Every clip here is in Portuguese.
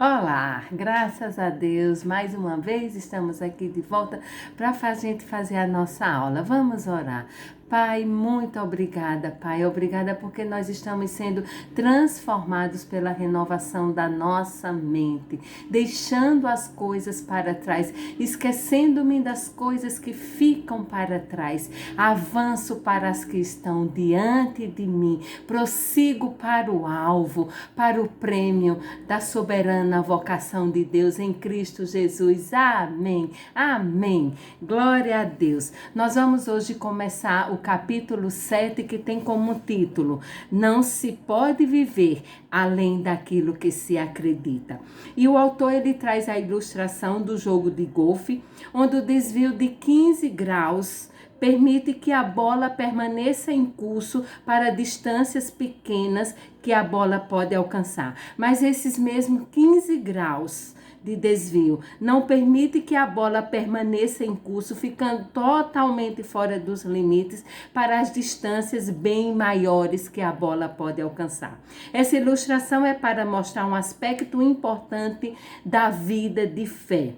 Olá, graças a Deus, mais uma vez estamos aqui de volta para a gente fazer a nossa aula. Vamos orar. Pai, muito obrigada, Pai. Obrigada porque nós estamos sendo transformados pela renovação da nossa mente, deixando as coisas para trás, esquecendo-me das coisas que ficam para trás. Avanço para as que estão diante de mim, prossigo para o alvo, para o prêmio da soberana vocação de Deus em Cristo Jesus. Amém. Amém. Glória a Deus. Nós vamos hoje começar o capítulo 7, que tem como título: Não se pode viver além daquilo que se acredita. E o autor ele traz a ilustração do jogo de golfe, onde o desvio de 15 graus permite que a bola permaneça em curso para distâncias pequenas que a bola pode alcançar. Mas esses mesmos 15 graus de desvio não permite que a bola permaneça em curso, ficando totalmente fora dos limites para as distâncias bem maiores que a bola pode alcançar. Essa ilustração é para mostrar um aspecto importante da vida de fé.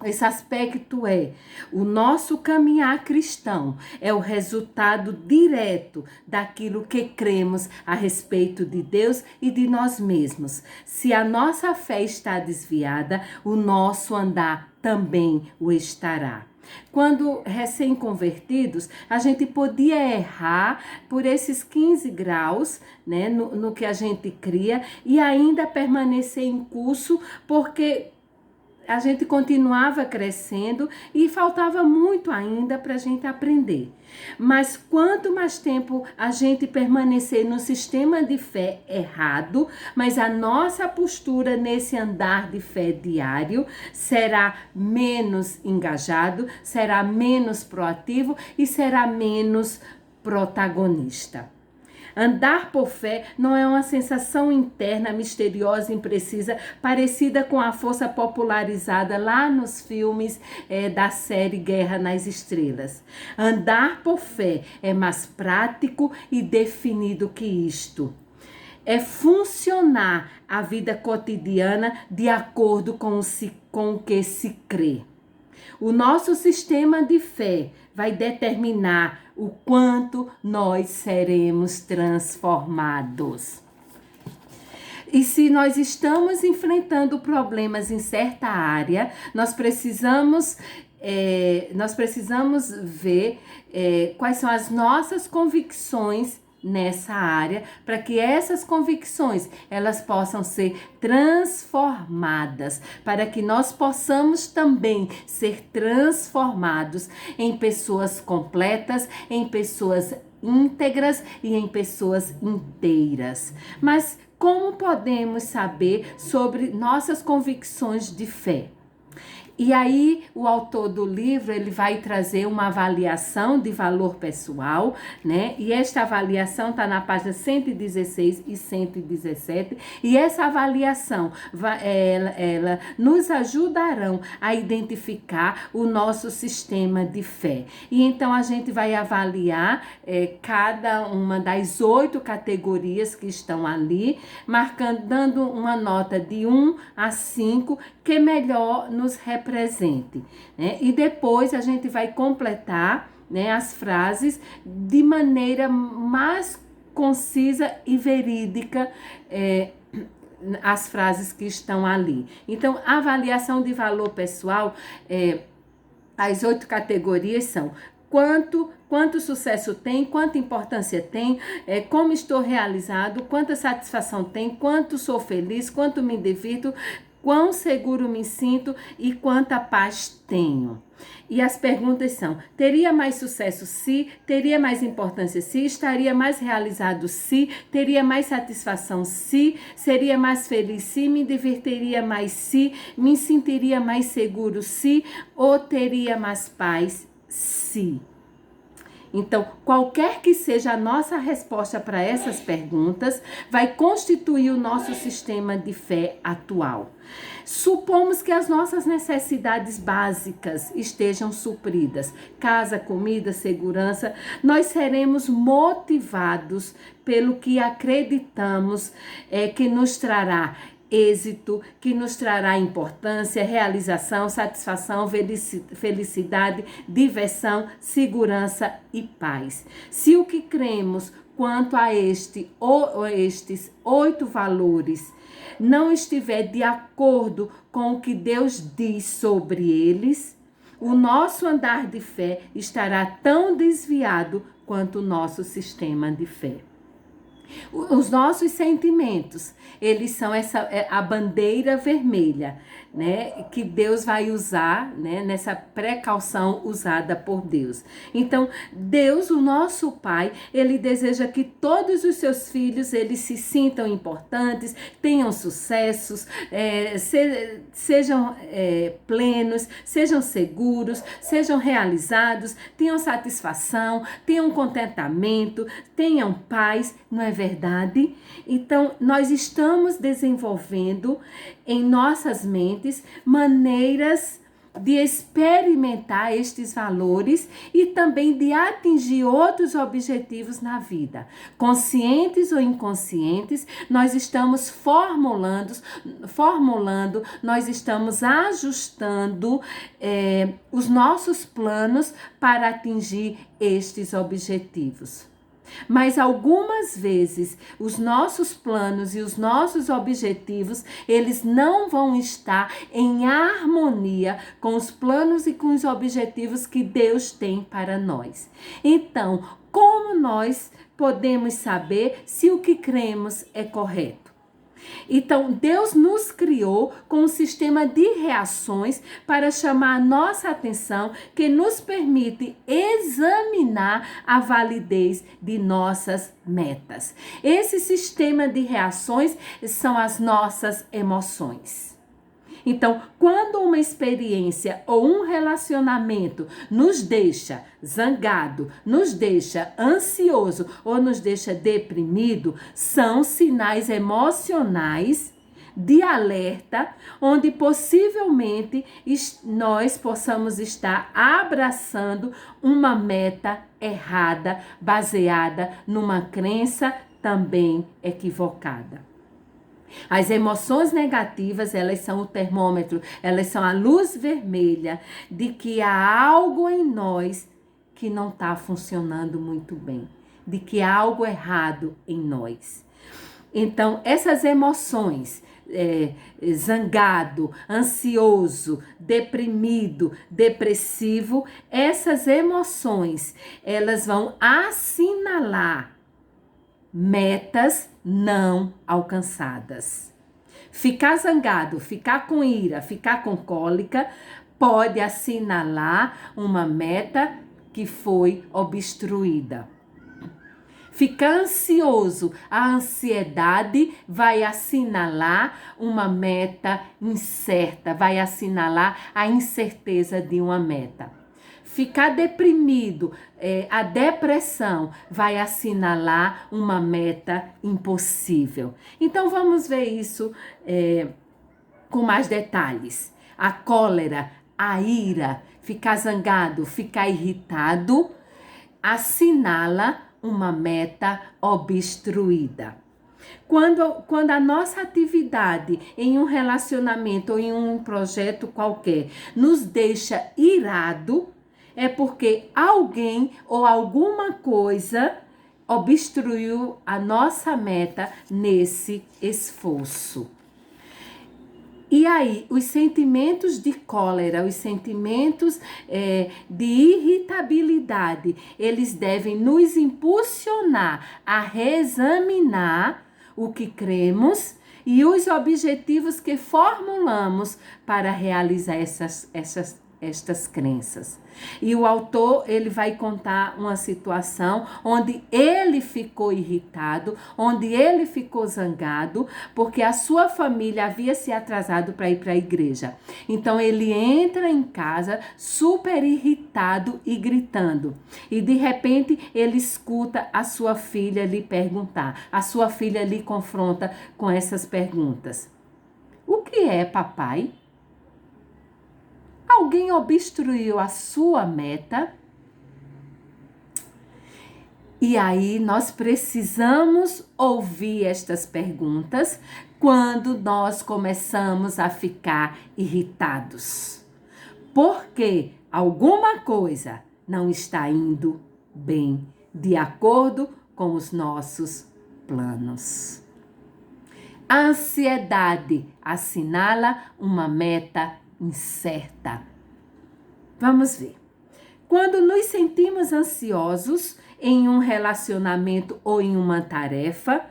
Esse aspecto é o nosso caminhar cristão, é o resultado direto daquilo que cremos a respeito de Deus e de nós mesmos. Se a nossa fé está desviada, o nosso andar também o estará. Quando recém-convertidos, a gente podia errar por esses 15 graus, né, no que a gente cria, e ainda permanecer em curso, porque a gente continuava crescendo e faltava muito ainda para a gente aprender. Mas quanto mais tempo a gente permanecer no sistema de fé errado, mas a nossa postura nesse andar de fé diário será menos engajado, será menos proativo e será menos protagonista. Andar por fé não é uma sensação interna, misteriosa, imprecisa, parecida com a força popularizada lá nos filmes da série Guerra nas Estrelas. Andar por fé é mais prático e definido que isto. É funcionar a vida cotidiana de acordo com o que se crê. O nosso sistema de fé vai determinar o quanto nós seremos transformados. E se nós estamos enfrentando problemas em certa área, nós precisamos ver quais são as nossas convicções nessa área, para que essas convicções elas possam ser transformadas, para que nós possamos também ser transformados em pessoas completas, em pessoas íntegras e em pessoas inteiras. Mas como podemos saber sobre nossas convicções de fé? E aí, o autor do livro, ele vai trazer uma avaliação de valor pessoal, né? E esta avaliação está na página 116 e 117. E essa avaliação, ela nos ajudarão a identificar o nosso sistema de fé. E então, a gente vai avaliar cada uma das 8 categorias que estão ali, dando uma nota de 1 a 5, que melhor nos represente, né? E depois a gente vai completar, né, as frases de maneira mais concisa e verídica, as frases que estão ali. Então, a avaliação de valor pessoal, as 8 categorias são: quanto sucesso tem, quanta importância tem, como estou realizado, quanta satisfação tem, quanto sou feliz, quanto me divirto, quão seguro me sinto e quanta paz tenho. E as perguntas são: teria mais sucesso se? Teria mais importância se? Estaria mais realizado se? Teria mais satisfação se? Seria mais feliz se? Me divertiria mais se? Me sentiria mais seguro se? Ou teria mais paz se? Então, qualquer que seja a nossa resposta para essas perguntas, vai constituir o nosso sistema de fé atual. Supomos que as nossas necessidades básicas estejam supridas: casa, comida, segurança. Nós seremos motivados pelo que acreditamos que nos trará êxito, que nos trará importância, realização, satisfação, felicidade, diversão, segurança e paz. Se o que cremos quanto a estes 8 valores não estiver de acordo com o que Deus diz sobre eles, o nosso andar de fé estará tão desviado quanto o nosso sistema de fé. Os nossos sentimentos, eles são a bandeira vermelha, né, que Deus vai usar, né, nessa precaução usada por Deus. Então, Deus, o nosso Pai, ele deseja que todos os seus filhos, eles se sintam importantes, tenham sucessos, sejam plenos, sejam seguros, sejam realizados, tenham satisfação, tenham contentamento, tenham paz, não é verdade? Então, nós estamos desenvolvendo em nossas mentes maneiras de experimentar estes valores e também de atingir outros objetivos na vida. Conscientes ou inconscientes, nós estamos formulando, nós estamos ajustando os nossos planos para atingir estes objetivos. Mas algumas vezes os nossos planos e os nossos objetivos, eles não vão estar em harmonia com os planos e com os objetivos que Deus tem para nós. Então, como nós podemos saber se o que cremos é correto? Então, Deus nos criou com um sistema de reações para chamar a nossa atenção, que nos permite examinar a validez de nossas metas. Esse sistema de reações são as nossas emoções. Então, quando uma experiência ou um relacionamento nos deixa zangado, nos deixa ansioso ou nos deixa deprimido, são sinais emocionais de alerta, onde possivelmente nós possamos estar abraçando uma meta errada, baseada numa crença também equivocada. As emoções negativas, elas são o termômetro, elas são a luz vermelha de que há algo em nós que não está funcionando muito bem, de que há algo errado em nós. Então, essas emoções, zangado, ansioso, deprimido, depressivo, essas emoções, elas vão assinalar metas não alcançadas. Ficar zangado, ficar com ira, ficar com cólica, pode assinalar uma meta que foi obstruída. Ficar ansioso, a ansiedade vai assinalar uma meta incerta, vai assinalar a incerteza de uma meta. Ficar deprimido, a depressão vai assinalar uma meta impossível. Então vamos ver isso com mais detalhes. A cólera, a ira, ficar zangado, ficar irritado, assinala uma meta obstruída. Quando a nossa atividade em um relacionamento ou em um projeto qualquer nos deixa irado, é porque alguém ou alguma coisa obstruiu a nossa meta nesse esforço. E aí, os sentimentos de cólera, os sentimentos de irritabilidade, eles devem nos impulsionar a reexaminar o que cremos e os objetivos que formulamos para realizar estas crenças. E o autor, ele vai contar uma situação onde ele ficou irritado, onde ele ficou zangado, porque a sua família havia se atrasado para ir para a igreja. Então ele entra em casa super irritado e gritando. E de repente ele escuta a sua filha lhe perguntar. A sua filha lhe confronta com essas perguntas. O que é, papai? Alguém obstruiu a sua meta? E aí nós precisamos ouvir estas perguntas quando nós começamos a ficar irritados. Porque alguma coisa não está indo bem de acordo com os nossos planos. A ansiedade assinala uma meta incerta. Vamos ver. Quando nos sentimos ansiosos em um relacionamento ou em uma tarefa,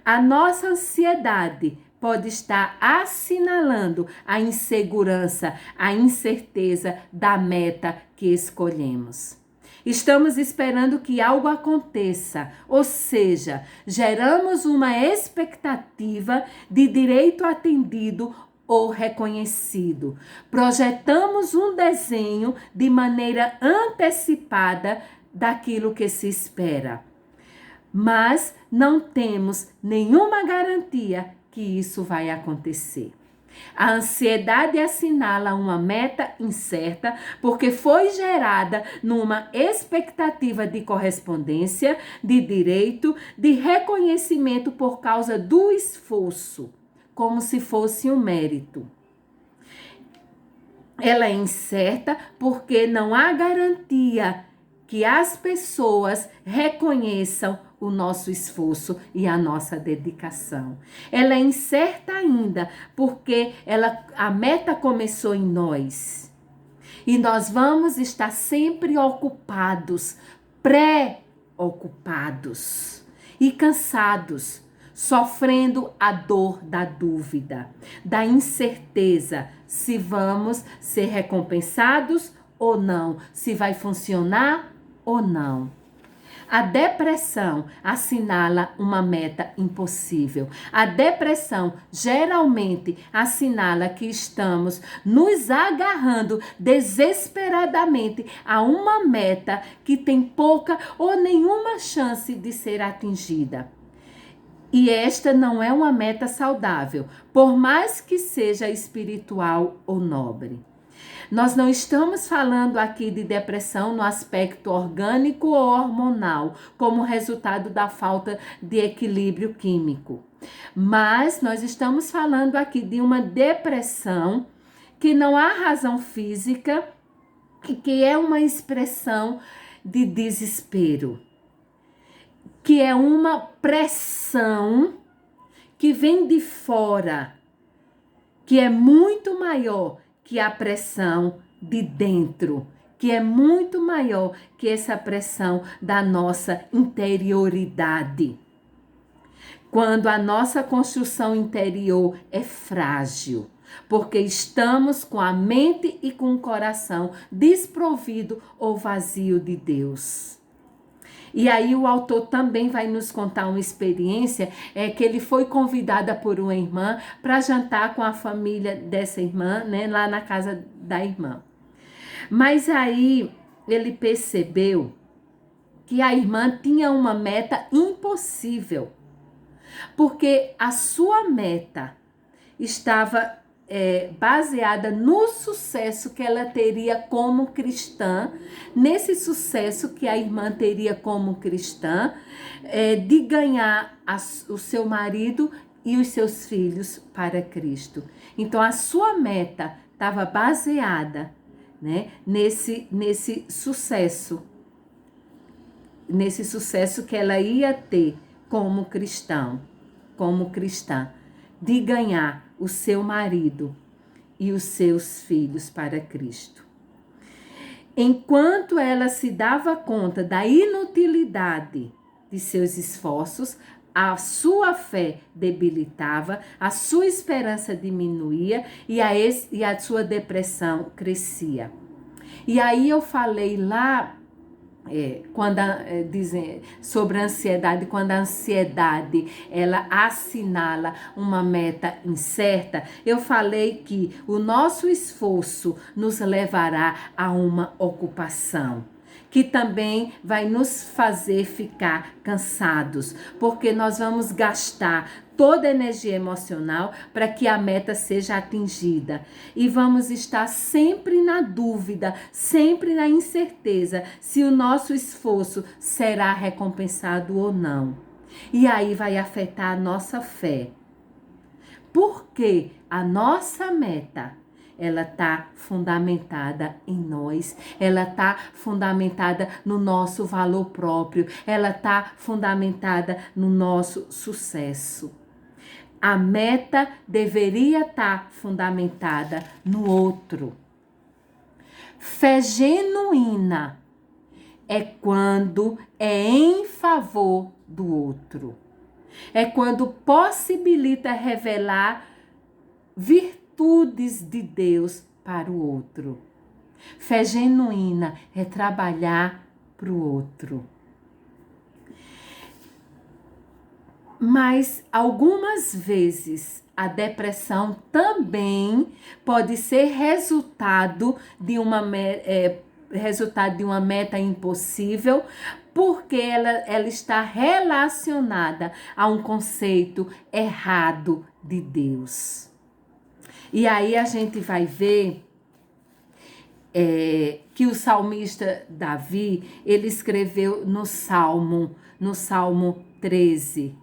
a nossa ansiedade pode estar assinalando a insegurança, a incerteza da meta que escolhemos. Estamos esperando que algo aconteça, ou seja, geramos uma expectativa de direito atendido ou reconhecido. Projetamos um desenho de maneira antecipada daquilo que se espera. Mas não temos nenhuma garantia que isso vai acontecer. A ansiedade assinala uma meta incerta porque foi gerada numa expectativa de correspondência, de direito, de reconhecimento por causa do esforço, como se fosse um mérito. Ela é incerta porque não há garantia que as pessoas reconheçam o nosso esforço e a nossa dedicação. Ela é incerta ainda porque a meta começou em nós. E nós vamos estar sempre ocupados, pré-ocupados e cansados, sofrendo a dor da dúvida, da incerteza se vamos ser recompensados ou não, se vai funcionar ou não. A depressão assinala uma meta impossível. A depressão geralmente assinala que estamos nos agarrando desesperadamente a uma meta que tem pouca ou nenhuma chance de ser atingida. E esta não é uma meta saudável, por mais que seja espiritual ou nobre. Nós não estamos falando aqui de depressão no aspecto orgânico ou hormonal, como resultado da falta de equilíbrio químico. Mas nós estamos falando aqui de uma depressão que não há razão física e que é uma expressão de desespero, que é uma pressão que vem de fora, que é muito maior que a pressão de dentro, que é muito maior que essa pressão da nossa interioridade. Quando a nossa construção interior é frágil, porque estamos com a mente e com o coração desprovido ou vazio de Deus. E aí o autor também vai nos contar uma experiência que ele foi convidada por uma irmã para jantar com a família dessa irmã, né, lá na casa da irmã. Mas aí ele percebeu que a irmã tinha uma meta impossível, porque a sua meta estava baseada no sucesso que ela teria como cristã, nesse sucesso que a irmã teria como cristã, de ganhar o seu marido e os seus filhos para Cristo. Então a sua meta estava baseada, né, nesse sucesso que ela ia ter como cristã, de ganhar o seu marido e os seus filhos para Cristo. Enquanto ela se dava conta da inutilidade de seus esforços, a sua fé debilitava, a sua esperança diminuía e a sua depressão crescia. E aí eu falei lá dizem sobre a ansiedade, quando a ansiedade ela assinala uma meta incerta, eu falei que o nosso esforço nos levará a uma ocupação, que também vai nos fazer ficar cansados, porque nós vamos gastar toda a energia emocional para que a meta seja atingida. E vamos estar sempre na dúvida, sempre na incerteza se o nosso esforço será recompensado ou não. E aí vai afetar a nossa fé. Porque a nossa meta, ela está fundamentada em nós, ela está fundamentada no nosso valor próprio, ela está fundamentada no nosso sucesso. A meta deveria estar fundamentada no outro. Fé genuína é quando é em favor do outro. É quando possibilita revelar virtudes de Deus para o outro. Fé genuína é trabalhar para o outro. Mas algumas vezes a depressão também pode ser resultado de uma meta impossível, porque ela está relacionada a um conceito errado de Deus. E aí a gente vai ver que o salmista Davi, ele escreveu no Salmo 13,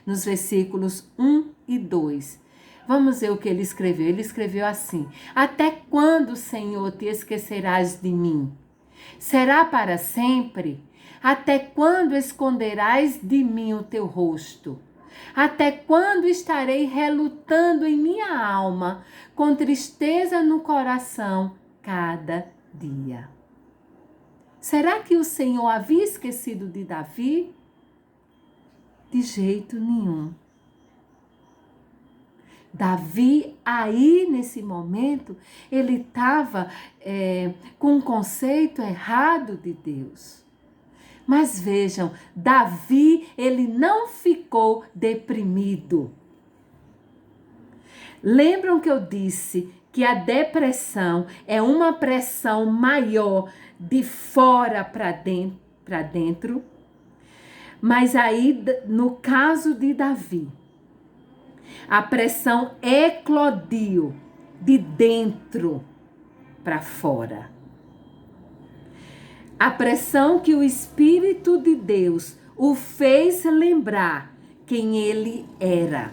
nos versículos 1 e 2. Vamos ver o que ele escreveu. Ele escreveu assim: até quando, Senhor, te esquecerás de mim? Será para sempre? Até quando esconderás de mim o teu rosto? Até quando estarei relutando em minha alma, com tristeza no coração, cada dia? Será que o Senhor havia esquecido de Davi? De jeito nenhum. Davi, aí nesse momento, ele estava com um conceito errado de Deus. Mas vejam, Davi, ele não ficou deprimido. Lembram que eu disse que a depressão é uma pressão maior de fora para dentro? Mas aí, no caso de Davi, a pressão eclodiu de dentro para fora. A pressão que o Espírito de Deus o fez lembrar quem ele era.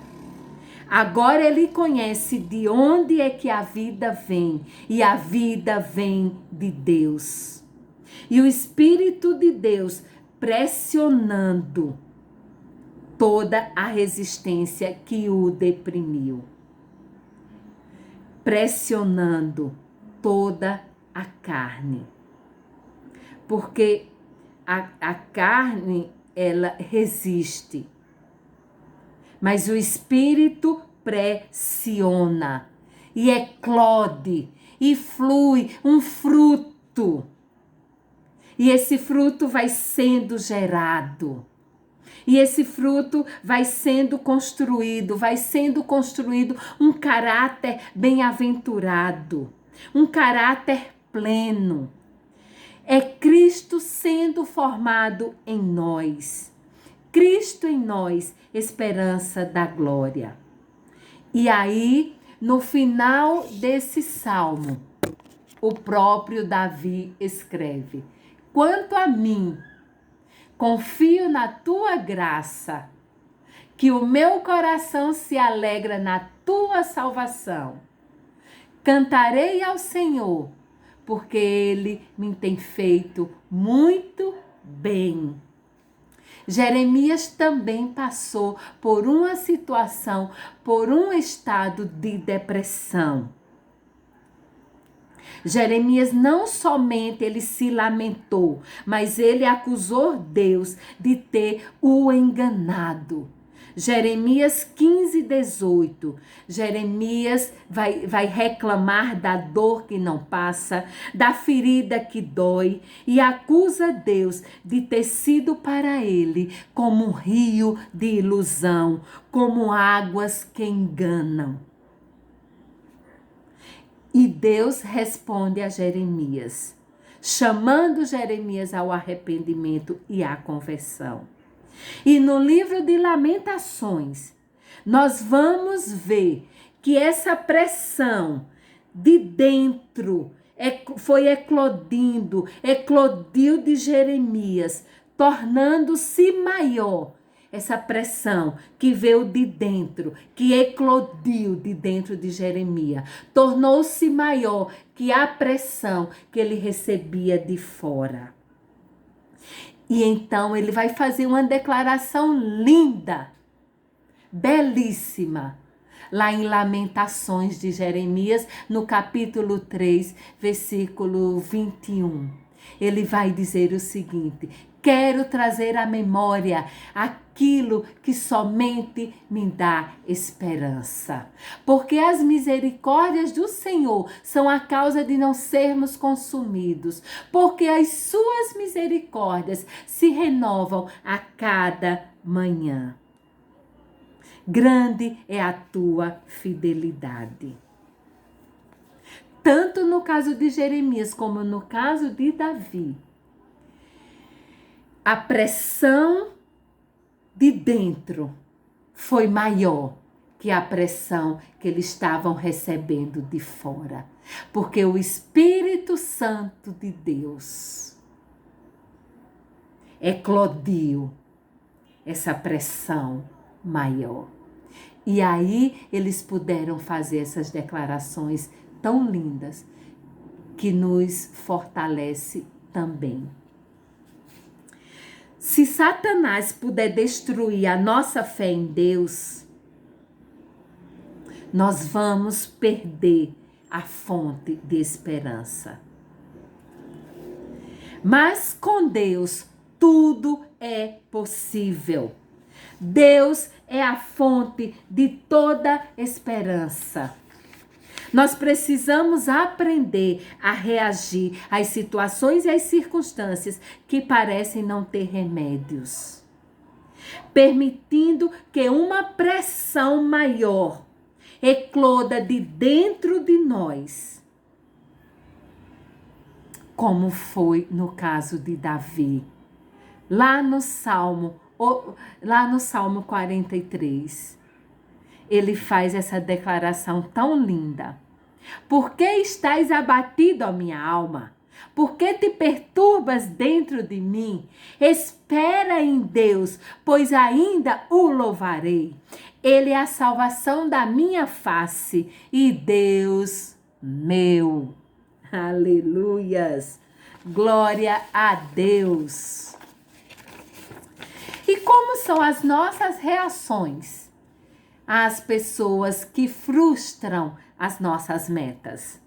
Agora ele conhece de onde é que a vida vem, e a vida vem de Deus. E o Espírito de Deus pressionando toda a resistência que o deprimiu. Pressionando toda a carne. Porque a carne, ela resiste. Mas o Espírito pressiona. E eclode. E flui um fruto. E esse fruto vai sendo gerado. E esse fruto vai sendo construído um caráter bem-aventurado, um caráter pleno. É Cristo sendo formado em nós. Cristo em nós, esperança da glória. E aí, no final desse salmo, o próprio Davi escreve: quanto a mim, confio na tua graça, que o meu coração se alegra na tua salvação. Cantarei ao Senhor, porque ele me tem feito muito bem. Jeremias também passou por uma situação, por um estado de depressão. Jeremias não somente ele se lamentou, mas ele acusou Deus de ter o enganado. Jeremias 15, 18. Jeremias vai reclamar da dor que não passa, da ferida que dói, e acusa Deus de ter sido para ele como um rio de ilusão, como águas que enganam. E Deus responde a Jeremias, chamando Jeremias ao arrependimento e à conversão. E no livro de Lamentações, nós vamos ver que essa pressão de dentro foi eclodiu de Jeremias, tornando-se maior. Essa pressão que veio de dentro, que eclodiu de dentro de Jeremias, tornou-se maior que a pressão que ele recebia de fora. E então ele vai fazer uma declaração linda, belíssima, lá em Lamentações de Jeremias, no capítulo 3, versículo 21. Ele vai dizer o seguinte: quero trazer à memória aquilo que somente me dá esperança. Porque as misericórdias do Senhor são a causa de não sermos consumidos. Porque as suas misericórdias se renovam a cada manhã. Grande é a tua fidelidade. Tanto no caso de Jeremias como no caso de Davi, a pressão de dentro foi maior que a pressão que eles estavam recebendo de fora. Porque o Espírito Santo de Deus eclodiu essa pressão maior. E aí eles puderam fazer essas declarações tão lindas que nos fortalece também. Se Satanás puder destruir a nossa fé em Deus, nós vamos perder a fonte de esperança. Mas com Deus tudo é possível. Deus é a fonte de toda esperança. Nós precisamos aprender a reagir às situações e às circunstâncias que parecem não ter remédios, permitindo que uma pressão maior ecloda de dentro de nós, como foi no caso de Davi, lá no Salmo 43. Ele faz essa declaração tão linda. Por que estás abatido, ó minha alma? Por que te perturbas dentro de mim? Espera em Deus, pois ainda o louvarei. Ele é a salvação da minha face e Deus meu. Aleluias! Glória a Deus! E como são as nossas reações às pessoas que frustram as nossas metas?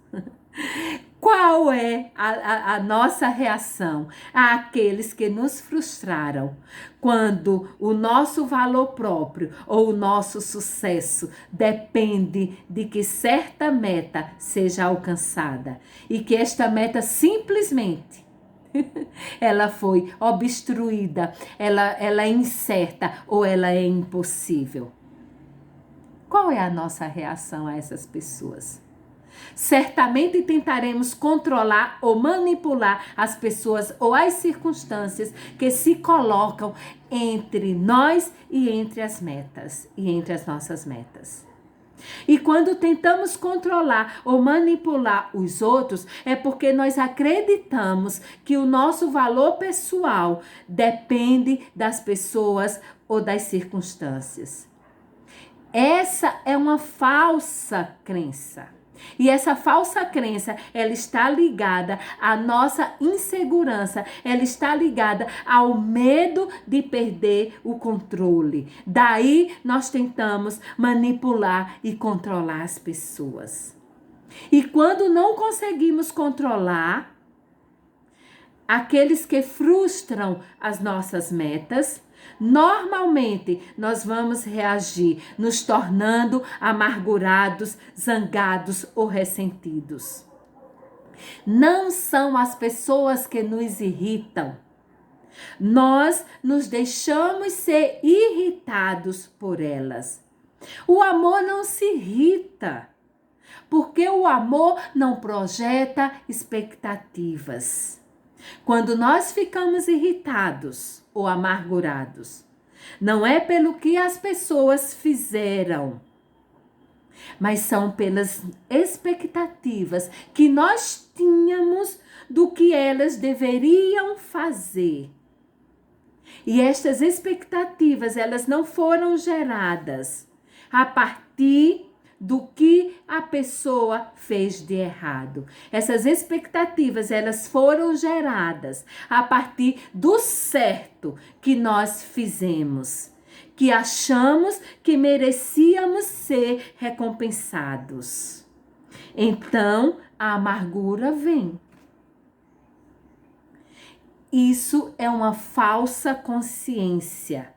Qual é a nossa reação àqueles que nos frustraram quando o nosso valor próprio ou o nosso sucesso depende de que certa meta seja alcançada e que esta meta simplesmente ela foi obstruída, ela é incerta ou ela é impossível? Qual é a nossa reação a essas pessoas? Certamente tentaremos controlar ou manipular as pessoas ou as circunstâncias que se colocam entre nós e entre as metas, e entre as nossas metas. E quando tentamos controlar ou manipular os outros, é porque nós acreditamos que o nosso valor pessoal depende das pessoas ou das circunstâncias. Essa é uma falsa crença. E essa falsa crença, ela está ligada à nossa insegurança, ela está ligada ao medo de perder o controle. Daí nós tentamos manipular e controlar as pessoas. E quando não conseguimos controlar aqueles que frustram as nossas metas, normalmente nós vamos reagir nos tornando amargurados, zangados ou ressentidos. Não são as pessoas que nos irritam. Nós nos deixamos ser irritados por elas. O amor não se irrita, porque o amor não projeta expectativas. Quando nós ficamos irritados ou amargurados, Não é pelo que as pessoas fizeram, mas são pelas expectativas que nós tínhamos do que elas deveriam fazer. E estas expectativas, elas não foram geradas a partir do que a pessoa fez de errado. Essas expectativas, elas foram geradas a partir do certo que nós fizemos, que achamos que merecíamos ser recompensados. Então, a amargura vem. Isso é uma falsa consciência.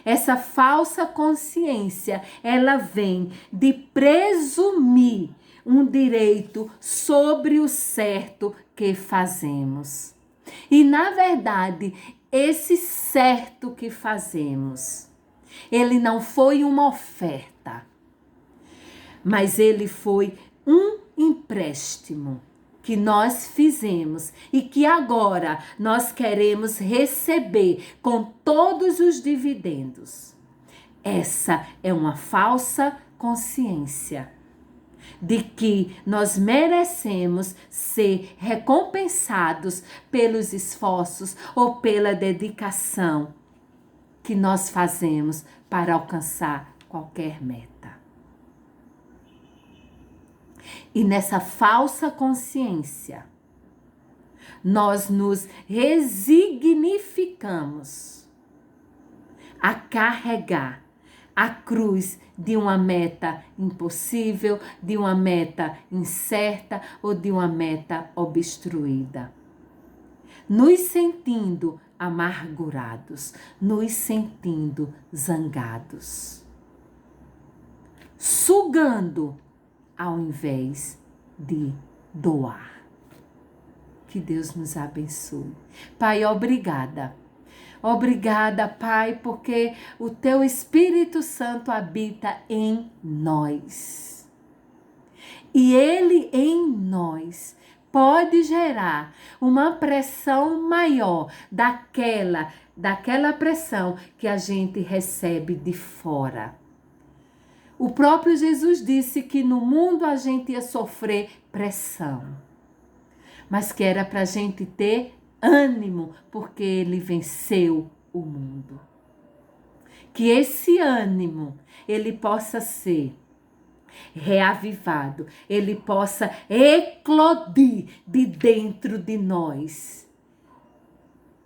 Essa falsa consciência, ela vem de presumir um direito sobre o certo que fazemos. E, na verdade, esse certo que fazemos, ele não foi uma oferta, mas ele foi um empréstimo que nós fizemos e que agora nós queremos receber com todos os dividendos. Essa é uma falsa consciência de que nós merecemos ser recompensados pelos esforços ou pela dedicação que nós fazemos para alcançar qualquer meta. E nessa falsa consciência, nós nos resignificamos a carregar a cruz de uma meta impossível, de uma meta incerta ou de uma meta obstruída. Nos sentindo amargurados, nos sentindo zangados, sugando ao invés de doar. Que Deus nos abençoe. Pai, obrigada. Obrigada, Pai, porque o Teu Espírito Santo habita em nós. E Ele em nós pode gerar uma pressão maior daquela pressão que a gente recebe de fora. O próprio Jesus disse que no mundo a gente ia sofrer pressão, mas que era para a gente ter ânimo, porque ele venceu o mundo. Que esse ânimo, ele possa ser reavivado, ele possa eclodir de dentro de nós,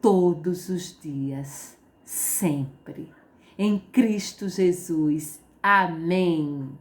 todos os dias, sempre. Em Cristo Jesus. Amém.